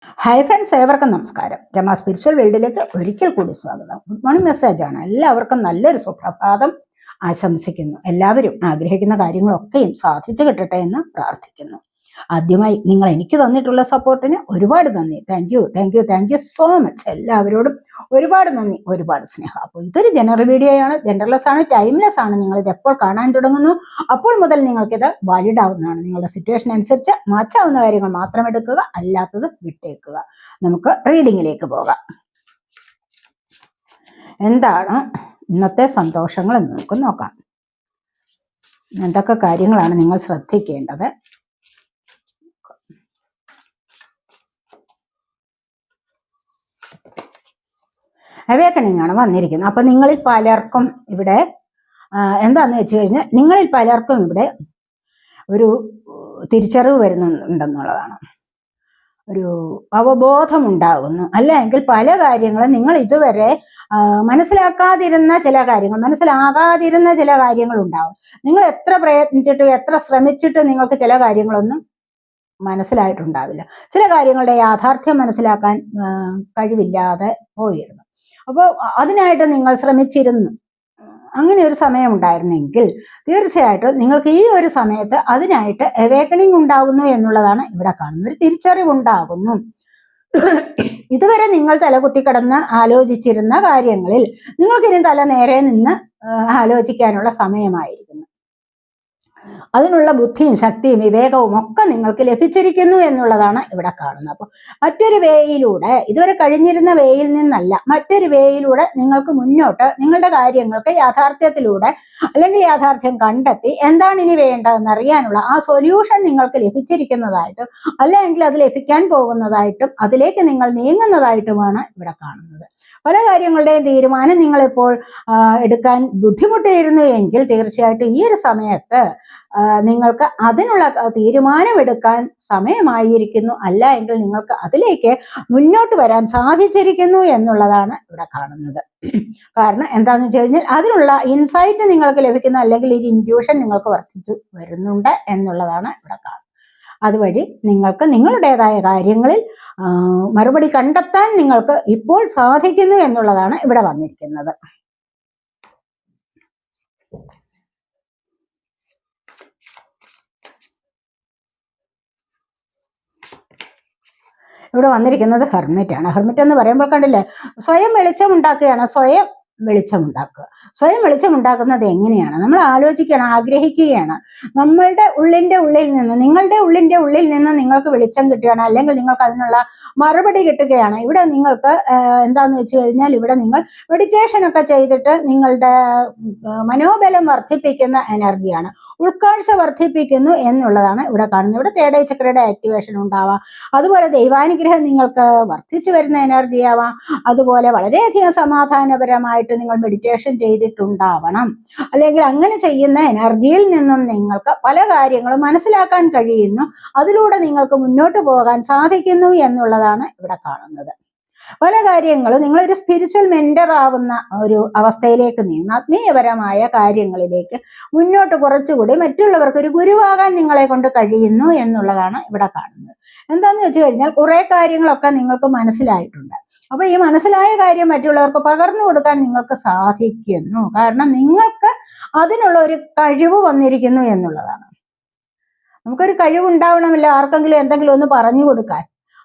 Hi friends, ഏവർക്കും നമസ്കാരം. Rama spiritual വേൾഡിലേക്ക് ഒരിക്കൽ കൂടി സ്വാഗതം. ഗുഡ് മോർണിംഗ് മെസ്സേജാണ്. എല്ലാവർക്കും നല്ലൊരു സുപ്രഭാതം ആശംസിക്കുന്നു. എല്ലാവരും ആഗ്രഹിക്കുന്ന കാര്യങ്ങളൊക്കെയും സാധിച്ചു കിട്ടട്ടെ എന്ന് പ്രാർത്ഥിക്കുന്നു. ആദ്യമായി നിങ്ങൾ എനിക്ക് തന്നിട്ടുള്ള സപ്പോർട്ടിന് ഒരുപാട് നന്ദി. Thank you so much. എല്ലാവരോടും ഒരുപാട് നന്ദി, ഒരുപാട് സ്നേഹം. അപ്പോൾ ഇതൊരു ജനറൽ വീഡിയോ ആണ്, ജനറൽലെസ് ആണ്, ടൈംലെസ് ആണ്. നിങ്ങൾ ഇത് എപ്പോൾ കാണാൻ തുടങ്ങുന്നു അപ്പോൾ മുതൽ നിങ്ങൾക്കിത് വാലിഡ് ആവുന്നതാണ്. നിങ്ങളുടെ സിറ്റുവേഷൻ അനുസരിച്ച് മാറ്റാവുന്ന കാര്യങ്ങൾ മാത്രം എടുക്കുക, അല്ലാത്തത് വിട്ടേക്കുക. നമുക്ക് റീഡിങ്ങിലേക്ക് പോകാം. എന്താണ് ഇന്നത്തെ സന്തോഷങ്ങൾ എന്ന് നമുക്ക് നോക്കാം. എന്തൊക്കെ കാര്യങ്ങളാണ് നിങ്ങൾ ശ്രദ്ധിക്കേണ്ടത്? അവേക്കണിംഗ് ആണ് വന്നിരിക്കുന്നത്. അപ്പൊ നിങ്ങളിൽ പലർക്കും ഇവിടെ എന്താന്ന് വെച്ച് കഴിഞ്ഞാൽ, നിങ്ങളിൽ പലർക്കും ഇവിടെ ഒരു തിരിച്ചറിവ് വരുന്നുണ്ടെന്നുള്ളതാണ്. ഒരു അവബോധം ഉണ്ടാകുന്നു. അല്ലെങ്കിൽ പല കാര്യങ്ങളും നിങ്ങൾ ഇതുവരെ മനസ്സിലാക്കാതിരുന്ന ചില കാര്യങ്ങൾ, മനസ്സിലാകാതിരുന്ന ചില കാര്യങ്ങൾ ഉണ്ടാകും. നിങ്ങൾ എത്ര പ്രയത്നിച്ചിട്ട് എത്ര ശ്രമിച്ചിട്ട് നിങ്ങൾക്ക് ചില കാര്യങ്ങളൊന്നും മനസ്സിലായിട്ടുണ്ടാവില്ല. ചില കാര്യങ്ങളുടെ യാഥാർത്ഥ്യം മനസ്സിലാക്കാൻ കഴിവില്ലാതെ പോയിരുന്നു. അപ്പോൾ അതിനായിട്ട് നിങ്ങൾ ശ്രമിച്ചിരുന്നു. അങ്ങനെ ഒരു സമയം ഉണ്ടായിരുന്നെങ്കിൽ തീർച്ചയായിട്ടും നിങ്ങൾക്ക് ഈ ഒരു സമയത്ത് അതിനായിട്ട് അവേക്കണിംഗ് ഉണ്ടാകുന്നു എന്നുള്ളതാണ് ഇവിടെ കാണുന്നത്. ഒരു തിരിച്ചറിവുണ്ടാകുന്നു. ഇതുവരെ നിങ്ങൾ തലകുത്തി കിടന്ന് ആലോചിച്ചിരുന്ന കാര്യങ്ങളിൽ നിങ്ങൾക്കിനി തല നേരെ നിന്ന് ആലോചിക്കാനുള്ള സമയമായിരിക്കുന്നു. അതിനുള്ള ബുദ്ധിയും ശക്തിയും വിവേകവും ഒക്കെ നിങ്ങൾക്ക് ലഭിച്ചിരിക്കുന്നു എന്നുള്ളതാണ് ഇവിടെ കാണുന്നത്. അപ്പോൾ മറ്റൊരു വേയിലൂടെ, ഇതുവരെ കഴിഞ്ഞിരുന്ന വേയിൽ നിന്നല്ല, മറ്റൊരു വേയിലൂടെ നിങ്ങൾക്ക് മുന്നോട്ട് നിങ്ങളുടെ കാര്യങ്ങൾക്ക് യാഥാർത്ഥ്യത്തിലൂടെ അല്ലെങ്കിൽ യാഥാർത്ഥ്യം കണ്ടെത്തി എന്താണ് ഇനി വേണ്ടതെന്ന് അറിയാനുള്ള ആ സൊല്യൂഷൻ നിങ്ങൾക്ക് ലഭിച്ചിരിക്കുന്നതായിട്ടും അല്ലെങ്കിൽ അത് ലഭിക്കാൻ പോകുന്നതായിട്ടും അതിലേക്ക് നിങ്ങൾ നീങ്ങുന്നതായിട്ടുമാണ് ഇവിടെ കാണുന്നത്. പല കാര്യങ്ങളുടെയും തീരുമാനം നിങ്ങളിപ്പോൾ എടുക്കാൻ ബുദ്ധിമുട്ടിയിരുന്നു എങ്കിൽ തീർച്ചയായിട്ടും ഈ ഒരു സമയത്ത് നിങ്ങൾക്ക് അതിനുള്ള തീരുമാനമെടുക്കാൻ സമയമായിരിക്കുന്നു. അല്ല എങ്കിൽ നിങ്ങൾക്ക് അതിലേക്ക് മുന്നോട്ട് വരാൻ സാധിച്ചിരിക്കുന്നു എന്നുള്ളതാണ് ഇവിടെ കാണുന്നത്. കാരണം എന്താണെന്ന് വെച്ച് കഴിഞ്ഞാൽ അതിനുള്ള ഇൻസൈറ്റ് നിങ്ങൾക്ക് ലഭിക്കുന്ന, അല്ലെങ്കിൽ ഈ ഇൻട്യൂഷൻ നിങ്ങൾക്ക് വർദ്ധിച്ചു വരുന്നുണ്ട് എന്നുള്ളതാണ് ഇവിടെ കാണുന്നത്. അതുവഴി നിങ്ങൾക്ക് നിങ്ങളുടേതായ കാര്യങ്ങളിൽ മറുപടി കണ്ടെത്താൻ നിങ്ങൾക്ക് ഇപ്പോൾ സാധിക്കുന്നു എന്നുള്ളതാണ് ഇവിടെ വന്നിരിക്കുന്നത്. ഇവിടെ വന്നിരിക്കുന്നത് ഹെർമിറ്റ് ആണ്. ഹെർമിറ്റ് എന്ന് പറയുമ്പോൾ കണ്ടില്ലേ, സ്വയം വെളിച്ചമുണ്ടാക്കുകയാണ്. സ്വയം വെളിച്ചമുണ്ടാക്കുന്നത് എങ്ങനെയാണ്? നമ്മൾ ആലോചിക്കുകയാണ്, ആഗ്രഹിക്കുകയാണ്. നിങ്ങളുടെ ഉള്ളിന്റെ ഉള്ളിൽ നിന്ന് നിങ്ങൾക്ക് വെളിച്ചം കിട്ടുകയാണ്, അല്ലെങ്കിൽ നിങ്ങൾക്ക് അതിനുള്ള മറുപടി കിട്ടുകയാണ്. ഇവിടെ നിങ്ങൾക്ക് എന്താന്ന് വെച്ച് കഴിഞ്ഞാൽ, ഇവിടെ നിങ്ങൾ മെഡിറ്റേഷൻ ഒക്കെ ചെയ്തിട്ട് നിങ്ങളുടെ മനോബലം വർദ്ധിപ്പിക്കുന്ന എനർജിയാണ്, ഉൾക്കാഴ്ച വർദ്ധിപ്പിക്കുന്നു എന്നുള്ളതാണ് ഇവിടെ കാണുന്നത്. ഇവിടെ തേർഡ് ഐ ചക്രയുടെ ആക്ടിവേഷൻ ഉണ്ടാവാം, അതുപോലെ ദൈവാനുഗ്രഹം നിങ്ങൾക്ക് വർദ്ധിച്ചു വരുന്ന എനർജി ആവാം, അതുപോലെ വളരെയധികം സമാധാനപരമായിട്ട് നിങ്ങൾ മെഡിറ്റേഷൻ ചെയ്തിട്ടുണ്ടാവണം. അല്ലെങ്കിൽ അങ്ങനെ ചെയ്യുന്ന എനർജിയിൽ നിന്നും നിങ്ങൾക്ക് പല കാര്യങ്ങളും മനസ്സിലാക്കാൻ കഴിയുന്നു, അതിലൂടെ നിങ്ങൾക്ക് മുന്നോട്ട് പോകാൻ സാധിക്കുന്നു എന്നുള്ളതാണ് ഇവിടെ കാണുന്നത്. പല കാര്യങ്ങളും നിങ്ങളൊരു സ്പിരിച്വൽ മെന്റർ ആവുന്ന ഒരു അവസ്ഥയിലേക്ക് നീങ്ങുന്നു. ആത്മീയപരമായ കാര്യങ്ങളിലേക്ക് മുന്നോട്ട് കുറച്ചുകൂടി മറ്റുള്ളവർക്ക് ഒരു ഗുരുവാകാൻ നിങ്ങളെ കൊണ്ട് കഴിയുന്നു എന്നുള്ളതാണ് ഇവിടെ കാണുന്നത്. എന്താന്ന് വെച്ച് കഴിഞ്ഞാൽ കുറെ കാര്യങ്ങളൊക്കെ നിങ്ങൾക്ക് മനസ്സിലായിട്ടുണ്ട്. അപ്പൊ ഈ മനസ്സിലായ കാര്യം മറ്റുള്ളവർക്ക് പകർന്നു കൊടുക്കാൻ നിങ്ങൾക്ക് സാധിക്കുന്നു. കാരണം നിങ്ങൾക്ക് അതിനുള്ള ഒരു കഴിവ് വന്നിരിക്കുന്നു എന്നുള്ളതാണ്. നമുക്കൊരു കഴിവുണ്ടാവണമല്ലോ ആർക്കെങ്കിലും എന്തെങ്കിലും ഒന്ന് പറഞ്ഞു കൊടുക്കാൻ.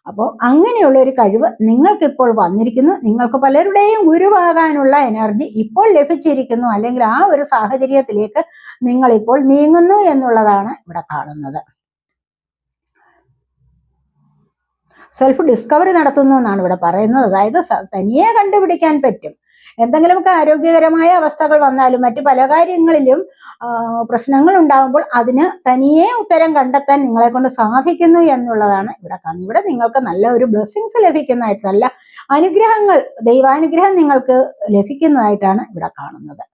അപ്പോൾ അങ്ങനെയുള്ള ഒരു കഴിവ് നിങ്ങൾക്കിപ്പോൾ വന്നിരിക്കുന്നു. നിങ്ങൾക്ക് പലരുടെയും ഗുരുവാകാനുള്ള എനർജി ഇപ്പോൾ ലഭിച്ചിരിക്കുന്നു, അല്ലെങ്കിൽ ആ ഒരു സാഹചര്യത്തിലേക്ക് നിങ്ങളിപ്പോൾ നീങ്ങുന്നു എന്നുള്ളതാണ് ഇവിടെ കാണുന്നത്. സെൽഫ് ഡിസ്കവറി നടത്തുന്നു എന്നാണ് ഇവിടെ പറയുന്നത്. അതായത് തനിയെ കണ്ടുപിടിക്കാൻ പറ്റും. എന്തെങ്കിലുമൊക്കെ ആരോഗ്യകരമായ അവസ്ഥകൾ വന്നാലും മറ്റു പല കാര്യങ്ങളിലും പ്രശ്നങ്ങൾ ഉണ്ടാകുമ്പോൾ അതിന് തനിയെ ഉത്തരം കണ്ടെത്താൻ നിങ്ങളെ കൊണ്ട് സാധിക്കുന്നു എന്നുള്ളതാണ് ഇവിടെ കാണുന്നത്. ഇവിടെ നിങ്ങൾക്ക് നല്ല ഒരു ബ്ലെസ്സിങ്സ് ലഭിക്കുന്നതായിട്ട്, നല്ല അനുഗ്രഹങ്ങൾ, ദൈവാനുഗ്രഹം നിങ്ങൾക്ക് ലഭിക്കുന്നതായിട്ടാണ് ഇവിടെ കാണുന്നത്.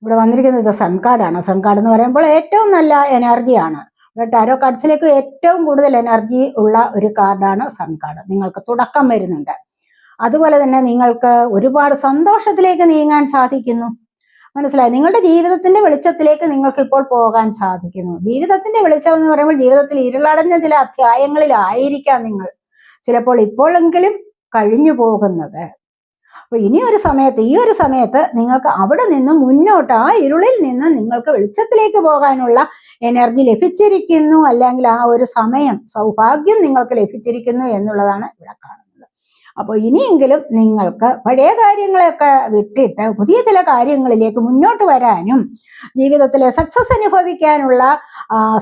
ഇവിടെ വന്നിരിക്കുന്നത് സൺ കാർഡാണ്. സൺ കാർഡ് എന്ന് പറയുമ്പോൾ ഏറ്റവും നല്ല എനർജിയാണ്. ടാരോ കാർഡ്സിലേക്ക് ഏറ്റവും കൂടുതൽ എനർജി ഉള്ള ഒരു കാർഡാണ് സൺ കാർഡ്. നിങ്ങൾക്ക് തുടക്കം വരുന്നുണ്ട്. അതുപോലെ തന്നെ നിങ്ങൾക്ക് ഒരുപാട് സന്തോഷത്തിലേക്ക് നീങ്ങാൻ സാധിക്കുന്നു. മനസ്സിലായി? നിങ്ങളുടെ ജീവിതത്തിന്റെ വെളിച്ചത്തിലേക്ക് നിങ്ങൾക്ക് ഇപ്പോൾ പോകാൻ സാധിക്കുന്നു. ജീവിതത്തിന്റെ വെളിച്ചം എന്ന് പറയുമ്പോൾ ജീവിതത്തിൽ ഇരുളടഞ്ഞ ചില അധ്യായങ്ങളിലായിരിക്കാം നിങ്ങൾ ചിലപ്പോൾ ഇപ്പോഴെങ്കിലും കഴിഞ്ഞു പോകുന്നത്. അപ്പൊ ഈ ഒരു സമയത്ത് നിങ്ങൾക്ക് അവിടെ നിന്ന് മുന്നോട്ട് ആ ഇരുളിൽ നിന്ന് നിങ്ങൾക്ക് വെളിച്ചത്തിലേക്ക് പോകാനുള്ള എനർജി ലഭിച്ചിരിക്കുന്നു, അല്ലെങ്കിൽ ആ ഒരു സമയം സൗഭാഗ്യം നിങ്ങൾക്ക് ലഭിച്ചിരിക്കുന്നു എന്നുള്ളതാണ് ഇവിടെ കാണുന്നത്. അപ്പോൾ ഇനിയെങ്കിലും നിങ്ങൾക്ക് പഴയ കാര്യങ്ങളെയൊക്കെ വിട്ടിട്ട് പുതിയ ചില കാര്യങ്ങളിലേക്ക് മുന്നോട്ട് വരാനും ജീവിതത്തിലെ സക്സസ് അനുഭവിക്കാനുള്ള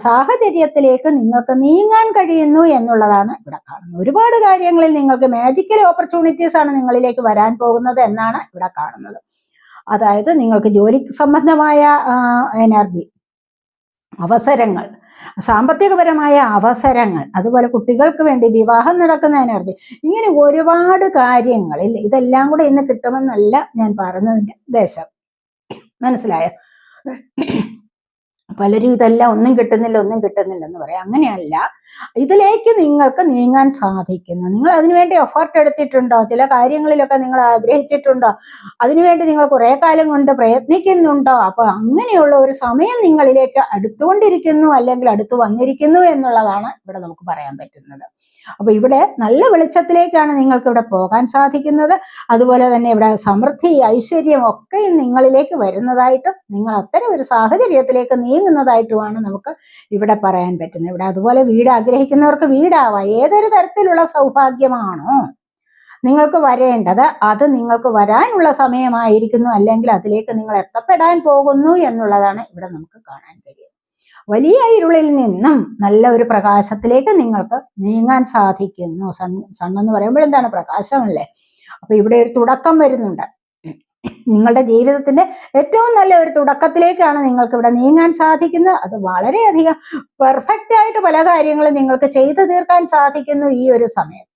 സാഹചര്യത്തിലേക്ക് നിങ്ങൾക്ക് നീങ്ങാൻ കഴിയുന്നു എന്നുള്ളതാണ് ഇവിടെ കാണുന്നത്. ഒരുപാട് കാര്യങ്ങളിൽ നിങ്ങൾക്ക് മാജിക്കൽ ഓപ്പർച്യൂണിറ്റീസ് ആണ് നിങ്ങളിലേക്ക് വരാൻ പോകുന്നത് എന്നാണ് ഇവിടെ കാണുന്നത്. അതായത് നിങ്ങൾക്ക് ജോലി സംബന്ധമായ എനർജി, അവസരങ്ങൾ, സാമ്പത്തികപരമായ അവസരങ്ങൾ, അതുപോലെ കുട്ടികൾക്ക് വേണ്ടി വിവാഹം നടക്കുന്ന എനർജി, ഇങ്ങനെ ഒരുപാട് കാര്യങ്ങളിൽ ഇതെല്ലാം കൂടെ ഇന്ന് കിട്ടുമെന്നല്ല ഞാൻ പറഞ്ഞതിന്റെ ഉദ്ദേശം. മനസ്സിലായോ? പലരും ഇതെല്ലാം ഒന്നും കിട്ടുന്നില്ല എന്ന് പറയാം. അങ്ങനെയല്ല, ഇതിലേക്ക് നിങ്ങൾക്ക് നീങ്ങാൻ സാധിക്കുന്നു. നിങ്ങൾ അതിനുവേണ്ടി എഫേർട്ട് എടുത്തിട്ടുണ്ടോ? ചില കാര്യങ്ങളിലൊക്കെ നിങ്ങൾ ആഗ്രഹിച്ചിട്ടുണ്ടോ? അതിനുവേണ്ടി നിങ്ങൾ കുറെ കാലം കൊണ്ട് പ്രയത്നിക്കുന്നുണ്ടോ? അപ്പൊ അങ്ങനെയുള്ള ഒരു സമയം നിങ്ങളിലേക്ക് അടുത്തുകൊണ്ടിരിക്കുന്നു, അല്ലെങ്കിൽ അടുത്തു വന്നിരിക്കുന്നു എന്നുള്ളതാണ് ഇവിടെ നമുക്ക് പറയാൻ പറ്റുന്നത്. അപ്പൊ ഇവിടെ നല്ല വെളിച്ചത്തിലേക്കാണ് നിങ്ങൾക്ക് ഇവിടെ പോകാൻ സാധിക്കുന്നത്. അതുപോലെ തന്നെ ഇവിടെ സമൃദ്ധി, ഐശ്വര്യം ഒക്കെ നിങ്ങളിലേക്ക് വരുന്നതായിട്ടും നിങ്ങൾ അത്തരം ഒരു സാഹചര്യത്തിലേക്ക് നീങ്ങുന്നതായിട്ടുമാണ് നമുക്ക് ഇവിടെ പറയാൻ പറ്റുന്നത്. ഇവിടെ അതുപോലെ വീട് ആഗ്രഹിക്കുന്നവർക്ക് വീടാവാം. ഏതൊരു തരത്തിലുള്ള സൗഭാഗ്യമാണോ നിങ്ങൾക്ക് വരേണ്ടത് അത് നിങ്ങൾക്ക് വരാനുള്ള സമയമായിരിക്കുന്നു, അല്ലെങ്കിൽ അതിലേക്ക് നിങ്ങൾ എത്തപ്പെടാൻ പോകുന്നു എന്നുള്ളതാണ് ഇവിടെ നമുക്ക് കാണാൻ കഴിയും. വലിയ ഇരുളിൽ നിന്നും നല്ല ഒരു പ്രകാശത്തിലേക്ക് നിങ്ങൾക്ക് നീങ്ങാൻ സാധിക്കുന്നു. സണ്ണെന്ന് പറയുമ്പോൾ എന്താണ്? പ്രകാശമല്ലേ? അപ്പൊ ഇവിടെ ഒരു തുടക്കം വരുന്നുണ്ട്. നിങ്ങളുടെ ജീവിതത്തിന്റെ ഏറ്റവും നല്ല ഒരു തുടക്കത്തിലേക്കാണ് നിങ്ങൾക്ക് ഇവിടെ നീങ്ങാൻ സാധിക്കുന്നത്. അത് വളരെയധികം പെർഫെക്റ്റ് ആയിട്ട് പല കാര്യങ്ങളും നിങ്ങൾക്ക് ചെയ്തു തീർക്കാൻ സാധിക്കുന്നു ഈ ഒരു സമയത്ത്.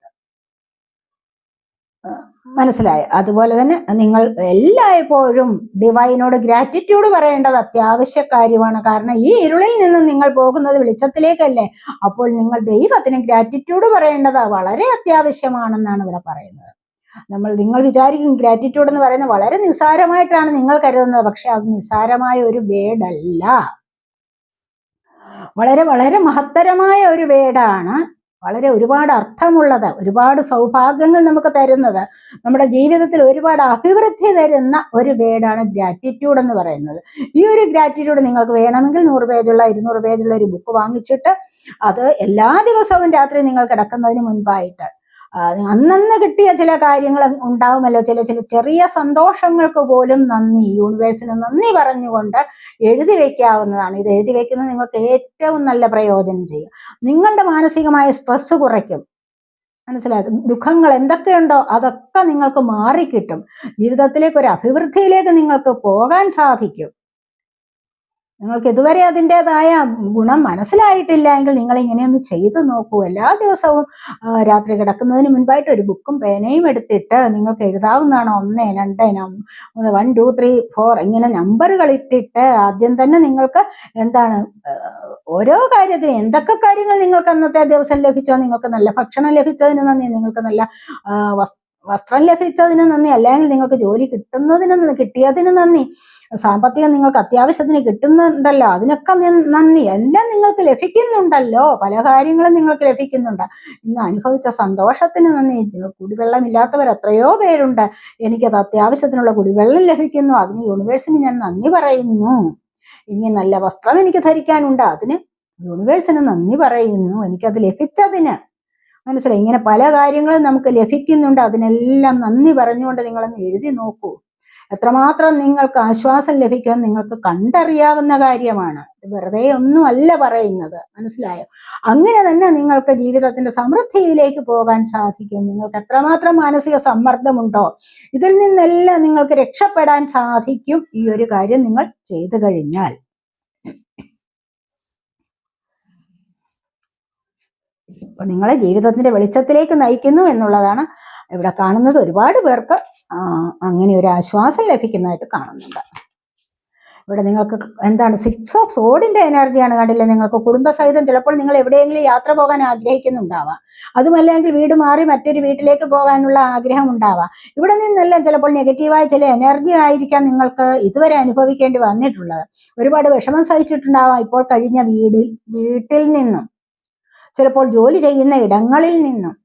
മനസ്സിലായി? അതുപോലെ തന്നെ നിങ്ങൾ എല്ലായ്പ്പോഴും ഡിവൈനോട് ഗ്രാറ്റിറ്റ്യൂഡ് പറയേണ്ടത് അത്യാവശ്യ കാര്യമാണ്. കാരണം ഈ ഇരുളിൽ നിന്ന് നിങ്ങൾ പോകുന്നത് വെളിച്ചത്തിലേക്കല്ലേ. അപ്പോൾ നിങ്ങൾ ദൈവത്തിന് ഗ്രാറ്റിറ്റ്യൂഡ് പറയേണ്ടത് വളരെ അത്യാവശ്യമാണെന്നാണ് ഇവിടെ പറയുന്നത്. നിങ്ങൾ വിചാരിക്കും ഗ്രാറ്റിറ്റ്യൂഡ് എന്ന് പറയുന്നത് വളരെ നിസ്സാരമായിട്ടാണ് നിങ്ങൾ കരുതുന്നത്. പക്ഷെ അത് നിസ്സാരമായ ഒരു വേർഡല്ല, വളരെ വളരെ മഹത്തരമായ ഒരു വേർഡാണ്. വളരെ ഒരുപാട് അർത്ഥമുള്ളത്, ഒരുപാട് സൗഭാഗ്യങ്ങൾ നമുക്ക് തരുന്നത്, നമ്മുടെ ജീവിതത്തിൽ ഒരുപാട് അഭിവൃദ്ധി തരുന്ന ഒരു വേർഡാണ് ഗ്രാറ്റിറ്റ്യൂഡ് എന്ന് പറയുന്നത്. ഈ ഒരു ഗ്രാറ്റിറ്റ്യൂഡ് നിങ്ങൾക്ക് വേണമെങ്കിൽ 100 പേജുള്ള 200 പേജുള്ള ഒരു ബുക്ക് വാങ്ങിച്ചിട്ട് അത് എല്ലാ ദിവസവും രാത്രി നിങ്ങൾ കിടക്കുന്നതിന് മുൻപായിട്ട് അന്നന്ന് കിട്ടിയ ചില കാര്യങ്ങൾ ഉണ്ടാവുമല്ലോ, ചില ചെറിയ സന്തോഷങ്ങൾക്ക് പോലും നന്ദി, യൂണിവേഴ്സിന് നന്ദി പറഞ്ഞുകൊണ്ട് എഴുതി വെക്കാവുന്നതാണ്. ഇത് എഴുതി വെക്കുന്നത് നിങ്ങൾക്ക് ഏറ്റവും നല്ല പ്രയോജനം ചെയ്യും. നിങ്ങളുടെ മാനസികമായ സ്ട്രെസ് കുറയ്ക്കും. മനസ്സിലായത്? ദുഃഖങ്ങൾ എന്തൊക്കെയുണ്ടോ അതൊക്കെ നിങ്ങൾക്ക് മാറിക്കിട്ടും. ജീവിതത്തിലേക്ക് ഒരു അഭിവൃദ്ധിയിലേക്ക് നിങ്ങൾക്ക് പോകാൻ സാധിക്കും. നിങ്ങൾക്ക് ഇതുവരെ അതിൻ്റെതായ ഗുണം മനസ്സിലായിട്ടില്ല എങ്കിൽ നിങ്ങൾ ഇങ്ങനെയൊന്ന് ചെയ്തു നോക്കൂ. എല്ലാ ദിവസവും രാത്രി കിടക്കുന്നതിന് മുൻപായിട്ട് ഒരു ബുക്കും പേനയും എടുത്തിട്ട് നിങ്ങൾക്ക് എഴുതാവുന്നതാണ്. 1, 2, 1, 2, 3, 4 ഇങ്ങനെ നമ്പറുകൾ ഇട്ടിട്ട് ആദ്യം തന്നെ നിങ്ങൾക്ക് എന്താണ് ഓരോ കാര്യത്തിനും എന്തൊക്കെ കാര്യങ്ങൾ നിങ്ങൾക്ക് അന്നത്തെ ദിവസം ലഭിച്ചോ, നിങ്ങൾക്ക് നല്ല ഭക്ഷണം ലഭിച്ചതിന് നന്ദി, നിങ്ങൾക്ക് നല്ല വസ്ത്രം ലഭിച്ചതിന് നന്ദി, അല്ലെങ്കിൽ നിങ്ങൾക്ക് ജോലി കിട്ടിയതിന് നന്ദി, സാമ്പത്തികം നിങ്ങൾക്ക് അത്യാവശ്യത്തിന് കിട്ടുന്നുണ്ടല്ലോ അതിനൊക്കെ നന്ദി, എല്ലാം നിങ്ങൾക്ക് ലഭിക്കുന്നുണ്ടല്ലോ, പല കാര്യങ്ങളും നിങ്ങൾക്ക് ലഭിക്കുന്നുണ്ട്. ഇന്ന് അനുഭവിച്ച സന്തോഷത്തിന് നന്ദി. കുടിവെള്ളമില്ലാത്തവർ എത്രയോ പേരുണ്ട്, എനിക്കത് അത്യാവശ്യത്തിനുള്ള കുടിവെള്ളം ലഭിക്കുന്നു, അതിന് യൂണിവേഴ്സിന് ഞാൻ നന്ദി പറയുന്നു. ഇനി നല്ല വസ്ത്രം എനിക്ക് ധരിക്കാനുണ്ട്, അതിന് യൂണിവേഴ്സിന് നന്ദി പറയുന്നു, എനിക്കത് ലഭിച്ചതിന്. മനസ്സിലായി? ഇങ്ങനെ പല കാര്യങ്ങളും നമുക്ക് ലഭിക്കുന്നുണ്ട്, അതിനെല്ലാം നന്ദി പറഞ്ഞുകൊണ്ട് നിങ്ങളൊന്ന് എഴുതി നോക്കൂ. എത്രമാത്രം നിങ്ങൾക്ക് ആശ്വാസം ലഭിക്കുമെന്ന് നിങ്ങൾക്ക് കണ്ടറിയാവുന്ന കാര്യമാണ്. ഇത് വെറുതെ ഒന്നും അല്ല പറയുന്നത്. മനസ്സിലായോ? അങ്ങനെ തന്നെ നിങ്ങൾക്ക് ജീവിതത്തിന്റെ സമൃദ്ധിയിലേക്ക് പോകാൻ സാധിക്കും. നിങ്ങൾക്ക് എത്രമാത്രം മാനസിക സമ്മർദ്ദമുണ്ടോ ഇതിൽ നിന്നെല്ലാം നിങ്ങൾക്ക് രക്ഷപ്പെടാൻ സാധിക്കും ഈ ഒരു കാര്യം നിങ്ങൾ ചെയ്തു കഴിഞ്ഞാൽ. അപ്പൊ നിങ്ങളെ ജീവിതത്തിന്റെ വെളിച്ചത്തിലേക്ക് നയിക്കുന്നു എന്നുള്ളതാണ് ഇവിടെ കാണുന്നത്. ഒരുപാട് പേർക്ക് അങ്ങനെ ഒരു ആശ്വാസം ലഭിക്കുന്നതായിട്ട് കാണുന്നുണ്ട്. ഇവിടെ നിങ്ങൾക്ക് എന്താണ് 6 ഓഫ് സോഡിന്റെ എനർജിയാണ്. കണ്ടില്ലേ, നിങ്ങൾക്ക് കുടുംബസഹിതം ചിലപ്പോൾ നിങ്ങൾ എവിടെയെങ്കിലും യാത്ര പോകാൻ ആഗ്രഹിക്കുന്നുണ്ടാവാം. അതുമല്ലെങ്കിൽ വീട് മാറി മറ്റൊരു വീട്ടിലേക്ക് പോകാനുള്ള ആഗ്രഹം ഉണ്ടാവാം. ഇവിടെ നിന്നെല്ലാം ചിലപ്പോൾ നെഗറ്റീവായ ചില എനർജി ആയിരിക്കാം നിങ്ങൾക്ക് ഇതുവരെ അനുഭവിക്കേണ്ടി വന്നിട്ടുള്ളത്. ഒരുപാട് വിഷമം സഹിച്ചിട്ടുണ്ടാവാം ഇപ്പോൾ കഴിഞ്ഞ വീട്ടിൽ നിന്നും, ചിലപ്പോൾ ജോലി ചെയ്യുന്ന ഇടങ്ങളിൽ നിന്നും.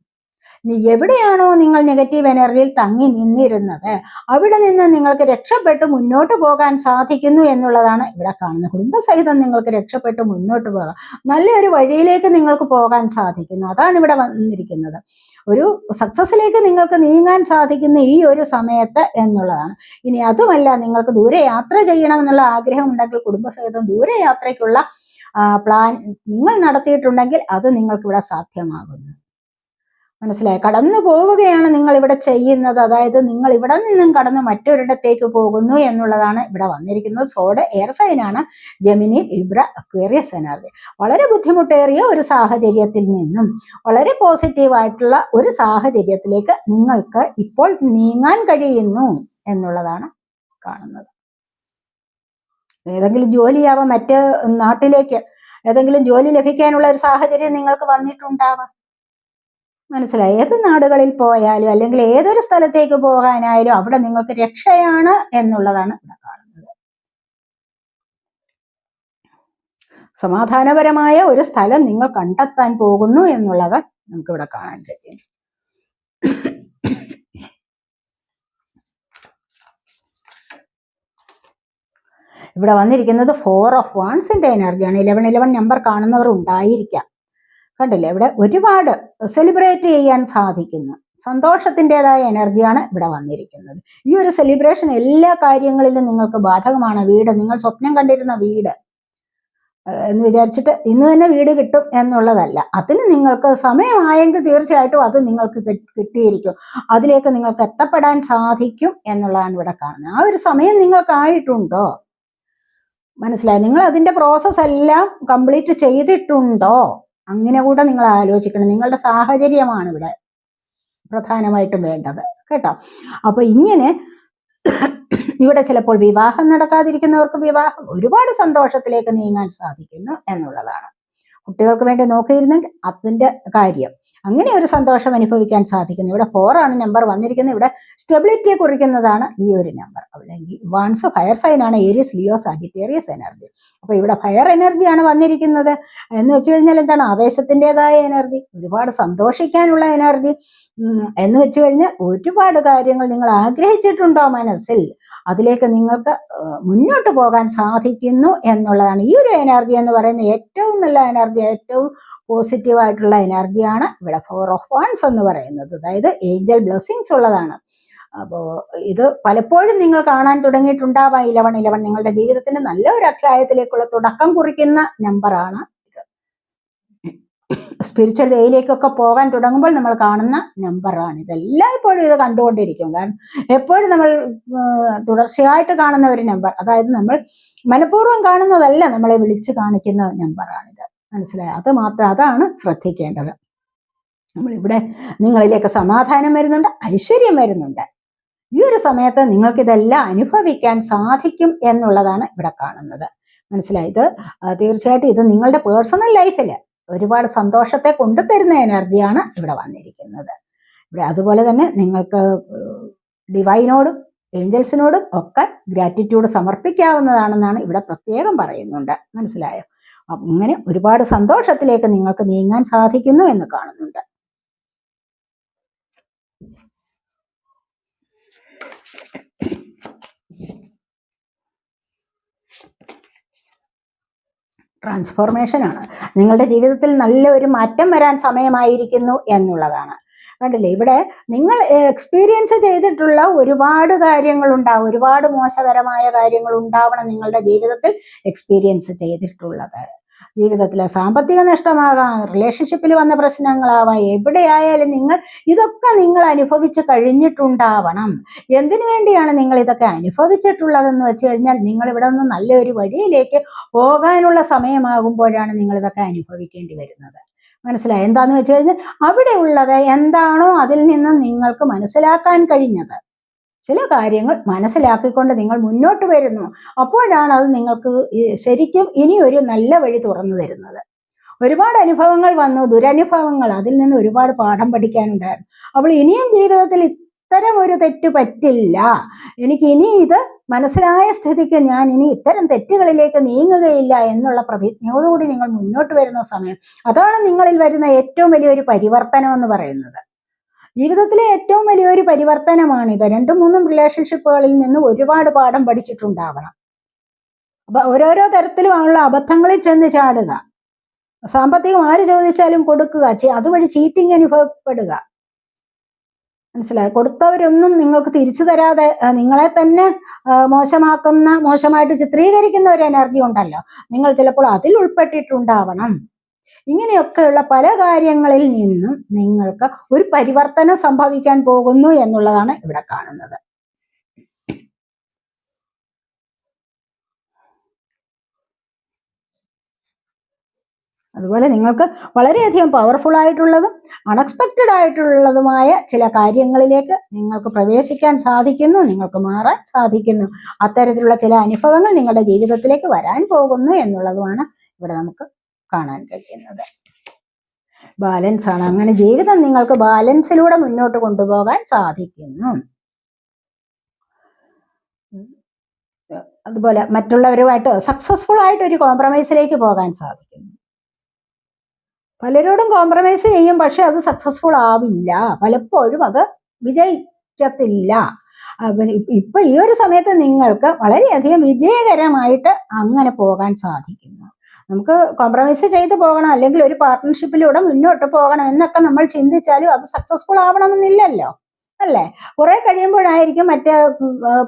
എവിടെയാണോ നിങ്ങൾ നെഗറ്റീവ് എനർജിയിൽ തങ്ങി നിന്നിരുന്നത് അവിടെ നിന്ന് നിങ്ങൾക്ക് രക്ഷപ്പെട്ട് മുന്നോട്ട് പോകാൻ സാധിക്കുന്നു എന്നുള്ളതാണ് ഇവിടെ കാണുന്നത്. കുടുംബസഹിതം നിങ്ങൾക്ക് രക്ഷപ്പെട്ട് മുന്നോട്ട് പോകാം, നല്ലൊരു വഴിയിലേക്ക് നിങ്ങൾക്ക് പോകാൻ സാധിക്കുന്നു. അതാണ് ഇവിടെ വന്നിരിക്കുന്നത്. ഒരു സക്സസിലേക്ക് നിങ്ങൾക്ക് നീങ്ങാൻ സാധിക്കുന്ന ഈ ഒരു സമയത്ത് എന്നുള്ളതാണ്. ഇനി അതുമല്ല, നിങ്ങൾക്ക് ദൂരെ യാത്ര ചെയ്യണമെന്നുള്ള ആഗ്രഹം ഉണ്ടെങ്കിൽ കുടുംബസഹിതം ദൂരയാത്രയ്ക്കുള്ള പ്ലാൻ നിങ്ങൾ നടത്തിയിട്ടുണ്ടെങ്കിൽ അത് നിങ്ങൾക്ക് ഇവിടെ സാധ്യമാകുന്നു. മനസ്സിലായി? കടന്നു പോവുകയാണ് നിങ്ങൾ ഇവിടെ ചെയ്യുന്നത്. അതായത് നിങ്ങൾ ഇവിടെ നിന്നും കടന്ന് മറ്റൊരിടത്തേക്ക് പോകുന്നു എന്നുള്ളതാണ് ഇവിടെ വന്നിരിക്കുന്നത്. സോഡ് എയർ സൈനാണ്, ജെമിനി, ലിബ്ര, അക്വേറിയസ് എനർജി. വളരെ ബുദ്ധിമുട്ടേറിയ ഒരു സാഹചര്യത്തിൽ നിന്നും വളരെ പോസിറ്റീവായിട്ടുള്ള ഒരു സാഹചര്യത്തിലേക്ക് നിങ്ങൾക്ക് ഇപ്പോൾ നീങ്ങാൻ കഴിയുന്നു എന്നുള്ളതാണ് കാണുന്നത്. ഏതെങ്കിലും ജോലിയാവാം, മറ്റ് നാട്ടിലേക്ക് ഏതെങ്കിലും ജോലി ലഭിക്കാനുള്ള ഒരു സാഹചര്യം നിങ്ങൾക്ക് വന്നിട്ടുണ്ടാവാം. മനസ്സിലായി? ഏത് നാടുകളിൽ പോയാലും അല്ലെങ്കിൽ ഏതൊരു സ്ഥലത്തേക്ക് പോകാനായാലും അവിടെ നിങ്ങൾക്ക് രക്ഷയാണ് എന്നുള്ളതാണ് ഇവിടെ കാണുന്നത്. സമാധാനപരമായ ഒരു സ്ഥലം നിങ്ങൾ കണ്ടെത്താൻ പോകുന്നു എന്നുള്ളത് നമുക്കിവിടെ കാണാൻ കഴിയും. ഇവിടെ വന്നിരിക്കുന്നത് 4 ഓഫ് വാൺസിന്റെ എനർജിയാണ്. 11 നമ്പർ കാണുന്നവർ ഉണ്ടായിരിക്കാം. കണ്ടില്ലേ, ഇവിടെ ഒരുപാട് സെലിബ്രേറ്റ് ചെയ്യാൻ സാധിക്കുന്നു. സന്തോഷത്തിൻ്റെതായ എനർജിയാണ് ഇവിടെ വന്നിരിക്കുന്നത്. ഈ ഒരു സെലിബ്രേഷൻ എല്ലാ കാര്യങ്ങളിലും നിങ്ങൾക്ക് ബാധകമാണ്. വീട്, നിങ്ങൾ സ്വപ്നം കണ്ടിരുന്ന വീട് എന്ന് വിചാരിച്ചിട്ട് ഇന്ന് തന്നെ വീട് കിട്ടും എന്നുള്ളതല്ല. അതിന് നിങ്ങൾക്ക് സമയമായെങ്കിൽ തീർച്ചയായിട്ടും അത് നിങ്ങൾക്ക് കിട്ടിയിരിക്കും. അതിലേക്ക് നിങ്ങൾക്ക് എത്തപ്പെടാൻ സാധിക്കും എന്നുള്ളതാണ് ഇവിടെ കാണുന്നത്. ആ ഒരു സമയം നിങ്ങൾക്കായിട്ടുണ്ടോ? മനസ്സിലായി? നിങ്ങൾ അതിൻ്റെ പ്രോസസ്സ് എല്ലാം കംപ്ലീറ്റ് ചെയ്തിട്ടുണ്ടോ? അങ്ങനെ കൂടെ നിങ്ങൾ ആലോചിക്കണം. നിങ്ങളുടെ സാഹചര്യമാണ് ഇവിടെ പ്രധാനമായിട്ടും വേണ്ടത്, കേട്ടോ. അപ്പൊ ഇങ്ങനെ ഇവിടെ ചിലപ്പോൾ വിവാഹം നടക്കാതിരിക്കുന്നവർക്ക് വിവാഹം, ഒരുപാട് സന്തോഷത്തിലേക്ക് നീങ്ങാൻ സാധിക്കുന്നു എന്നുള്ളതാണ്. കുട്ടികൾക്ക് വേണ്ടി നോക്കിയിരുന്നെങ്കിൽ അതിൻ്റെ കാര്യം, അങ്ങനെ ഒരു സന്തോഷം അനുഭവിക്കാൻ സാധിക്കുന്നു. ഇവിടെ 4 ആണ് നമ്പർ വന്നിരിക്കുന്നത്. ഇവിടെ സ്റ്റെബിലിറ്റിയെ കുറിക്കുന്നതാണ് ഈ ഒരു നമ്പർ. അല്ലെങ്കിൽ വാൺസ് ഫയർ സൈൻ ആണ്, ഏരിയസ്, ലിയോ, സാജിറ്റേറിയസ് എനർജി. അപ്പോൾ ഇവിടെ ഫയർ എനർജിയാണ് വന്നിരിക്കുന്നത് എന്ന് വെച്ച് കഴിഞ്ഞാൽ എന്താണ്? ആവേശത്തിൻ്റെതായ എനർജി, ഒരുപാട് സന്തോഷിക്കാനുള്ള എനർജി എന്ന് വെച്ച് കഴിഞ്ഞാൽ ഒരുപാട് കാര്യങ്ങൾ നിങ്ങൾ ആഗ്രഹിച്ചിട്ടുണ്ടോ മനസ്സിൽ, അതിലേക്ക് നിങ്ങൾക്ക് മുന്നോട്ട് പോകാൻ സാധിക്കുന്നു എന്നുള്ളതാണ്. ഈ ഒരു എനർജി എന്ന് പറയുന്നത് ഏറ്റവും നല്ല എനർജി, ഏറ്റവും പോസിറ്റീവായിട്ടുള്ള എനർജിയാണ് ഇവിടെ 4 ഓഫ് വാൺസ് എന്ന് പറയുന്നത്. അതായത് ഏഞ്ചൽ ബ്ലെസ്സിങ്സ് ഉള്ളതാണ്. അപ്പോൾ ഇത് പലപ്പോഴും നിങ്ങൾ കാണാൻ തുടങ്ങിയിട്ടുണ്ടാവാം. 11 നിങ്ങളുടെ ജീവിതത്തിന്റെ നല്ല ഒരു അധ്യായത്തിലേക്കുള്ള തുടക്കം കുറിക്കുന്ന നമ്പറാണ് ഇത്. സ്പിരിച്വൽ വേയിലേക്കൊക്കെ പോകാൻ തുടങ്ങുമ്പോൾ നമ്മൾ കാണുന്ന നമ്പറാണ്. ഇതെല്ലാം ഇപ്പോഴും ഇത് കണ്ടുകൊണ്ടിരിക്കും. കാരണം എപ്പോഴും നമ്മൾ തുടർച്ചയായിട്ട് കാണുന്ന ഒരു നമ്പർ, അതായത് നമ്മൾ മനഃപൂർവ്വം കാണുന്നതല്ല, നമ്മളെ വിളിച്ച് കാണിക്കുന്ന നമ്പറാണിത്. മനസ്സിലായി? അത് മാത്രം, അതാണ് ശ്രദ്ധിക്കേണ്ടത്. നമ്മളിവിടെ നിങ്ങളിലേക്ക് സമാധാനം വരുന്നുണ്ട്, ഐശ്വര്യം വരുന്നുണ്ട്. ഈ ഒരു സമയത്ത് നിങ്ങൾക്കിതെല്ലാം അനുഭവിക്കാൻ സാധിക്കും എന്നുള്ളതാണ് ഇവിടെ കാണുന്നത്. മനസ്സിലായത്? തീർച്ചയായിട്ടും ഇത് നിങ്ങളുടെ പേഴ്സണൽ ലൈഫിൽ ഒരുപാട് സന്തോഷത്തെ കൊണ്ടുതരുന്ന എനർജിയാണ് ഇവിടെ വന്നിരിക്കുന്നത്. ഇവിടെ അതുപോലെ തന്നെ നിങ്ങൾക്ക് ഡിവൈനോടും ഏഞ്ചൽസിനോടും ഒക്കെ ഗ്രാറ്റിറ്റ്യൂഡ് സമർപ്പിക്കാവുന്നതാണെന്നാണ് ഇവിടെ പ്രത്യേകം പറയുന്നുണ്ട്. മനസ്സിലായോ? ഇങ്ങനെ ഒരുപാട് സന്തോഷത്തിലേക്ക് നിങ്ങൾക്ക് നീങ്ങാൻ സാധിക്കുന്നു എന്ന് കാണുന്നുണ്ട്. ട്രാൻസ്ഫോർമേഷനാണ്. നിങ്ങളുടെ ജീവിതത്തിൽ നല്ല ഒരു മാറ്റം വരാൻ സമയമായിരിക്കുന്നു എന്നുള്ളതാണ്. കണ്ടില്ലേ, ഇവിടെ നിങ്ങൾ എക്സ്പീരിയൻസ് ചെയ്തിട്ടുള്ള ഒരുപാട് കാര്യങ്ങളുണ്ടാവും, ഒരുപാട് മോശകരമായ കാര്യങ്ങൾ ഉണ്ടാവണം നിങ്ങളുടെ ജീവിതത്തിൽ എക്സ്പീരിയൻസ് ചെയ്തിട്ടുള്ളത്. ജീവിതത്തിലെ സാമ്പത്തിക നഷ്ടമാകാം, റിലേഷൻഷിപ്പിൽ വന്ന പ്രശ്നങ്ങളാവാം, എവിടെയായാലും ഇതൊക്കെ നിങ്ങൾ അനുഭവിച്ച് കഴിഞ്ഞിട്ടുണ്ടാവണം. എന്തിനു വേണ്ടിയാണ് നിങ്ങൾ ഇതൊക്കെ അനുഭവിച്ചിട്ടുള്ളതെന്ന് വെച്ച് കഴിഞ്ഞാൽ നിങ്ങൾ ഇവിടെ നിന്ന് നല്ലൊരു വഴിയിലേക്ക് പോകാനുള്ള സമയമാകുമ്പോഴാണ് നിങ്ങൾ ഇതൊക്കെ അനുഭവിക്കേണ്ടി വരുന്നത്. മനസ്സിലായി? എന്താന്ന് വെച്ച് കഴിഞ്ഞാൽ അവിടെ ഉള്ളത് എന്താണോ അതിൽ നിന്ന് നിങ്ങൾക്ക് മനസ്സിലാക്കാൻ കഴിഞ്ഞത്, ചില കാര്യങ്ങൾ മനസ്സിലാക്കിക്കൊണ്ട് നിങ്ങൾ മുന്നോട്ട് വരുന്നു. അപ്പോഴാണ് അത് നിങ്ങൾക്ക് ശരിക്കും ഇനി ഒരു നല്ല വഴി തുറന്നു തരുന്നത്. ഒരുപാട് അനുഭവങ്ങൾ വന്നു, ദുരനുഭവങ്ങൾ, അതിൽ നിന്ന് ഒരുപാട് പാഠം പഠിക്കാനുണ്ടായിരുന്നു. അപ്പോൾ ഇനിയും ജീവിതത്തിൽ ഇത്തരം ഒരു തെറ്റ് പറ്റില്ല, എനിക്ക് ഇനി ഇത് മനസ്സിലായ സ്ഥിതിക്ക് ഞാൻ ഇനി ഇത്തരം തെറ്റുകളിലേക്ക് നീങ്ങുകയില്ല എന്നുള്ള പ്രതിജ്ഞയോടുകൂടി നിങ്ങൾ മുന്നോട്ട് വരുന്ന സമയം, അതാണ് നിങ്ങളിൽ വരുന്ന ഏറ്റവും വലിയൊരു പരിവർത്തനം എന്ന് പറയുന്നത്. ജീവിതത്തിലെ ഏറ്റവും വലിയൊരു പരിവർത്തനമാണിത്. 2-3 റിലേഷൻഷിപ്പുകളിൽ നിന്ന് ഒരുപാട് പാഠം പഠിച്ചിട്ടുണ്ടാവണം. അപ്പൊ ഓരോരോ തരത്തിലുമുള്ള അബദ്ധങ്ങളിൽ ചെന്ന് ചാടുക, സാമ്പത്തികം ആര് ചോദിച്ചാലും കൊടുക്കുക, അതുവഴി ചീറ്റിംഗ് അനുഭവപ്പെടുക, മനസ്സിലായി, കൊടുത്തവരൊന്നും നിങ്ങൾക്ക് തിരിച്ചു തരാതെ നിങ്ങളെ തന്നെ മോശമായിട്ട് ചിത്രീകരിക്കുന്ന ഒരു എനർജി ഉണ്ടല്ലോ, നിങ്ങൾ ചിലപ്പോൾ അതിൽ ഉൾപ്പെട്ടിട്ടുണ്ടാവണം. ഇങ്ങനെയൊക്കെയുള്ള പല കാര്യങ്ങളിൽ നിന്നും നിങ്ങൾക്ക് ഒരു പരിവർത്തനം സംഭവിക്കാൻ പോകുന്നു എന്നുള്ളതാണ് ഇവിടെ കാണുന്നത്. അതുപോലെ നിങ്ങൾക്ക് വളരെയധികം പവർഫുൾ ആയിട്ടുള്ളതും അൺഎക്സ്പെക്റ്റഡ് ആയിട്ടുള്ളതുമായ ചില കാര്യങ്ങളിലേക്ക് നിങ്ങൾക്ക് പ്രവേശിക്കാൻ സാധിക്കുന്നു, നിങ്ങൾക്ക് മാറാൻ സാധിക്കുന്നു. അത്തരത്തിലുള്ള ചില അനുഭവങ്ങൾ നിങ്ങളുടെ ജീവിതത്തിലേക്ക് വരാൻ പോകുന്നു എന്നുള്ളതുമാണ് ഇവിടെ നമുക്ക് കാണാൻ കഴിയുന്നത്. ബാലൻസ് ആണ്. അങ്ങനെ ജീവിതം നിങ്ങൾക്ക് ബാലൻസിലൂടെ മുന്നോട്ട് കൊണ്ടുപോകാൻ സാധിക്കുന്നു. അതുപോലെ മറ്റുള്ളവരുമായിട്ട് സക്സസ്ഫുൾ ആയിട്ട് ഒരു കോംപ്രമൈസിലേക്ക് പോകാൻ സാധിക്കുന്നു. പലരോടും കോംപ്രമൈസ് ചെയ്യും, പക്ഷെ അത് സക്സസ്ഫുൾ ആവില്ല, പലപ്പോഴും അത് വിജയിക്കത്തില്ല. ഇപ്പൊ ഈ ഒരു സമയത്ത് നിങ്ങൾക്ക് വളരെയധികം വിജയകരമായിട്ട് അങ്ങനെ പോകാൻ സാധിക്കുന്നു. നമുക്ക് കോംപ്രമൈസ് ചെയ്ത് പോകണം, അല്ലെങ്കിൽ ഒരു പാർട്ട്ണർഷിപ്പിലൂടെ മുന്നോട്ട് പോകണം എന്നൊക്കെ നമ്മൾ ചിന്തിച്ചാലും അത് സക്സസ്ഫുൾ ആവണമെന്നില്ലല്ലോ, അല്ലേ? കുറെ കഴിയുമ്പോഴായിരിക്കും മറ്റേ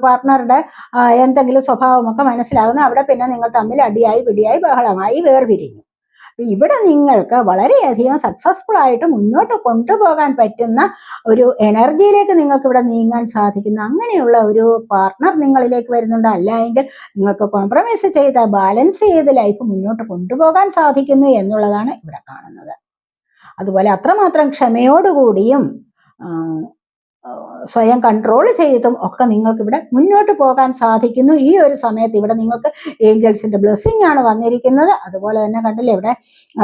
പാർട്ട്ണറുടെ എന്തെങ്കിലും സ്വഭാവമൊക്കെ മനസ്സിലാകുന്നത്. അവിടെ പിന്നെ നിങ്ങൾ തമ്മിൽ അടിയായി പിടിയായി ബഹളമായി വേർപിരിഞ്ഞു. ഇവിടെ നിങ്ങൾക്ക് വളരെയധികം സക്സസ്ഫുൾ ആയിട്ട് മുന്നോട്ട് കൊണ്ടുപോകാൻ പറ്റുന്ന ഒരു എനർജിയിലേക്ക് നിങ്ങൾക്ക് ഇവിടെ നീങ്ങാൻ സാധിക്കുന്നു. അങ്ങനെയുള്ള ഒരു പാർട്ട്ണർ നിങ്ങളിലേക്ക് വരുന്നുണ്ട്. അല്ല എങ്കിൽ നിങ്ങൾക്ക് കോംപ്രമൈസ് ചെയ്ത് ബാലൻസ് ചെയ്ത് ലൈഫ് മുന്നോട്ട് കൊണ്ടുപോകാൻ സാധിക്കുന്നു എന്നുള്ളതാണ് ഇവിടെ കാണുന്നത്. അതുപോലെ അത്രമാത്രം ക്ഷമയോടുകൂടിയും സ്വയം കൺട്രോൾ ചെയ്തും ഒക്കെ നിങ്ങൾക്ക് ഇവിടെ മുന്നോട്ട് പോകാൻ സാധിക്കുന്നു. ഈ ഒരു സമയത്ത് ഇവിടെ നിങ്ങൾക്ക് ഏഞ്ചൽസിന്റെ ബ്ലെസ്സിങ് ആണ് വന്നിരിക്കുന്നത്. അതുപോലെ തന്നെ കണ്ടില്ലേ ഇവിടെ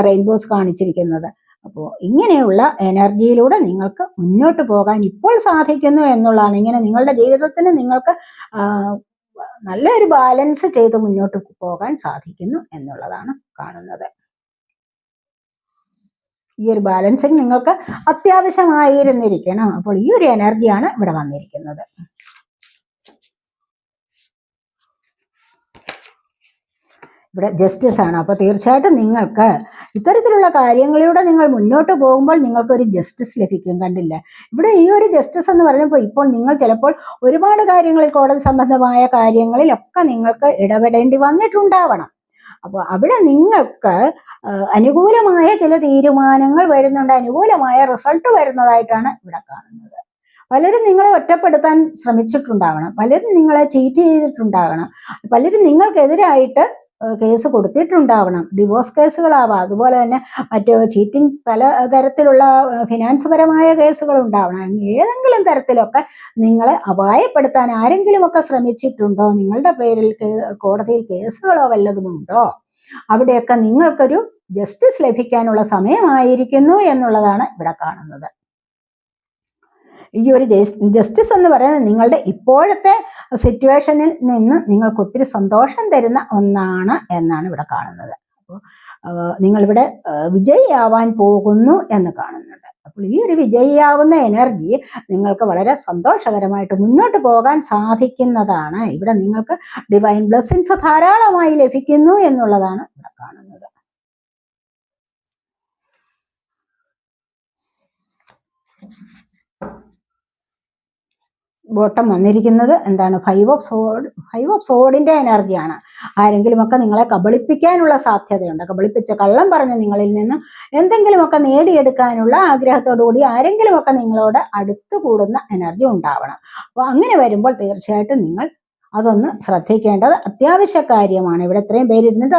റെയിൻബോസ് കാണിച്ചിരിക്കുന്നത്. അപ്പോൾ ഇങ്ങനെയുള്ള എനർജിയിലൂടെ നിങ്ങൾക്ക് മുന്നോട്ട് പോകാൻ ഇപ്പോൾ സാധിക്കുന്നു എന്നുള്ളതാണ്. ഇങ്ങനെ നിങ്ങളുടെ ജീവിതത്തിന് നിങ്ങൾക്ക് നല്ലൊരു ബാലൻസ് ചെയ്ത് മുന്നോട്ട് പോകാൻ സാധിക്കുന്നു എന്നുള്ളതാണ് കാണുന്നത്. ഈ ഒരു ബാലൻസിങ് നിങ്ങൾക്ക് അത്യാവശ്യമായിരുന്നിരിക്കണം. അപ്പോൾ ഈ ഒരു എനർജിയാണ് ഇവിടെ വന്നിരിക്കുന്നത്. ഇവിടെ ജസ്റ്റിസ് ആണ്. അപ്പോൾ തീർച്ചയായിട്ടും നിങ്ങൾക്ക് ഇത്തരത്തിലുള്ള കാര്യങ്ങളിലൂടെ നിങ്ങൾ മുന്നോട്ട് പോകുമ്പോൾ നിങ്ങൾക്കൊരു ജസ്റ്റിസ് ലഭിക്കും. കണ്ടില്ല, ഇവിടെ ഈ ഒരു ജസ്റ്റിസ് എന്ന് പറയുമ്പോൾ ഇപ്പോൾ നിങ്ങൾ ചിലപ്പോൾ ഒരുപാട് കാര്യങ്ങളിൽ, കോടതി സംബന്ധമായ കാര്യങ്ങളിലൊക്കെ നിങ്ങൾക്ക് ഇടപെടേണ്ടി വന്നിട്ടുണ്ടാവണം. അപ്പോൾ അവിടെ നിങ്ങൾക്ക് അനുകൂലമായ ചില തീരുമാനങ്ങൾ വരുന്നുണ്ട്, അനുകൂലമായ റിസൾട്ട് വരുന്നതായിട്ടാണ് ഇവിടെ കാണുന്നത്. പലരും നിങ്ങളെ ഒറ്റപ്പെടുത്താൻ ശ്രമിച്ചിട്ടുണ്ടാകണം, പലരും നിങ്ങളെ ചീറ്റ് ചെയ്തിട്ടുണ്ടാകണം, പലരും നിങ്ങൾക്കെതിരായിട്ട് കേസ് കൊടുത്തിട്ടുണ്ടാവണം. ഡിവോഴ്സ് കേസുകളാവാം, അതുപോലെ തന്നെ മറ്റു ചീറ്റിംഗ്, പല തരത്തിലുള്ള ഫിനാൻസ് പരമായ കേസുകൾ ഉണ്ടാവണം. ഏതെങ്കിലും തരത്തിലൊക്കെ നിങ്ങളെ അപായപ്പെടുത്താൻ ആരെങ്കിലുമൊക്കെ ശ്രമിച്ചിട്ടുണ്ടോ? നിങ്ങളുടെ പേരിൽ കോടതിയിൽ കേസുകളോ വല്ലതുമുണ്ടോ? അവിടെയൊക്കെ നിങ്ങൾക്കൊരു ജസ്റ്റിസ് ലഭിക്കാനുള്ള സമയമായിരിക്കുന്നു എന്നുള്ളതാണ് ഇവിടെ കാണുന്നത്. ഈ ഒരു ജസ്റ്റിസ് എന്ന് പറയുന്നത് നിങ്ങളുടെ ഇപ്പോഴത്തെ സിറ്റുവേഷനിൽ നിന്ന് നിങ്ങൾക്ക് ഒത്തിരി സന്തോഷം തരുന്ന ഒന്നാണ് എന്നാണ് ഇവിടെ കാണുന്നത്. അപ്പോൾ നിങ്ങളിവിടെ വിജയിയാവാൻ പോകുന്നു എന്ന് കാണുന്നുണ്ട്. അപ്പോൾ ഈ ഒരു വിജയിയാവുന്ന എനർജി നിങ്ങൾക്ക് വളരെ സന്തോഷകരമായിട്ട് മുന്നോട്ട് പോകാൻ സാധിക്കുന്നതാണ്. ഇവിടെ നിങ്ങൾക്ക് ഡിവൈൻ ബ്ലെസ്സിങ്സ് ധാരാളമായി ലഭിക്കുന്നു എന്നുള്ളതാണ് ഇവിടെ കാണുന്നത്. ബോട്ടം വന്നിരിക്കുന്നത് എന്താണ്? 5 ഓഫ് സോഡിന്റെ എനർജിയാണ്. ആരെങ്കിലുമൊക്കെ നിങ്ങളെ കബളിപ്പിക്കാനുള്ള സാധ്യതയുണ്ട്. കബളിപ്പിച്ച കള്ളം പറഞ്ഞ് നിങ്ങളിൽ നിന്ന് എന്തെങ്കിലുമൊക്കെ നേടിയെടുക്കാനുള്ള ആഗ്രഹത്തോടുകൂടി ആരെങ്കിലുമൊക്കെ നിങ്ങളോട് അടുത്തു കൂടുന്ന എനർജി ഉണ്ടാവണം. അപ്പോൾ അങ്ങനെ വരുമ്പോൾ തീർച്ചയായിട്ടും നിങ്ങൾ അതൊന്ന് ശ്രദ്ധിക്കേണ്ടത് അത്യാവശ്യ കാര്യമാണ്. ഇവിടെ ഇത്രയും പേരിരുന്നിട്ട്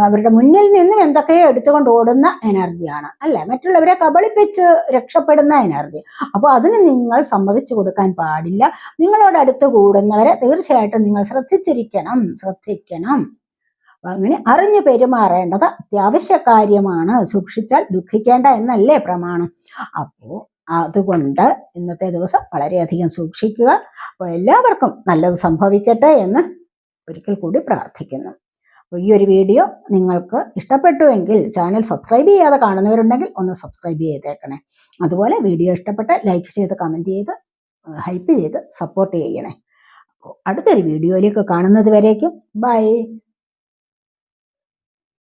അവരുടെ മുന്നിൽ നിന്നും എന്തൊക്കെയോ എടുത്തുകൊണ്ട് ഓടുന്ന എനർജിയാണ് അല്ലെ, മറ്റുള്ളവരെ കബളിപ്പിച്ച് രക്ഷപ്പെടുന്ന എനർജി. അപ്പോൾ അതിന് നിങ്ങൾ സമ്മതിച്ചു കൊടുക്കാൻ പാടില്ല. നിങ്ങളോട് അടുത്ത് കൂടുന്നവരെ തീർച്ചയായിട്ടും നിങ്ങൾ ശ്രദ്ധിക്കണം. അങ്ങനെ അറിഞ്ഞു പെരുമാറേണ്ടത് അത്യാവശ്യ കാര്യമാണ്. സൂക്ഷിച്ചാൽ ദുഃഖിക്കേണ്ട എന്നല്ലേ പ്രമാണം. അപ്പോൾ അതുകൊണ്ട് ഇന്നത്തെ ദിവസം വളരെയധികം സൂക്ഷിക്കുക. അപ്പോൾ എല്ലാവർക്കും നല്ലത് സംഭവിക്കട്ടെ എന്ന് ഒരിക്കൽ കൂടി പ്രാർത്ഥിക്കുന്നു. അപ്പോൾ ഈ ഒരു വീഡിയോ നിങ്ങൾക്ക് ഇഷ്ടപ്പെട്ടുവെങ്കിൽ ചാനൽ സബ്സ്ക്രൈബ് ചെയ്യാതെ കാണുന്നവരുണ്ടെങ്കിൽ ഒന്ന് സബ്സ്ക്രൈബ് ചെയ്തേക്കണേ. അതുപോലെ വീഡിയോ ഇഷ്ടപ്പെട്ട ലൈക്ക് ചെയ്ത് കമൻറ്റ് ചെയ്ത് ഹൈപ്പ് ചെയ്ത് സപ്പോർട്ട് ചെയ്യണേ. അപ്പോൾ അടുത്തൊരു വീഡിയോയിലേക്ക് കാണുന്നത് വരേക്കും ബൈ.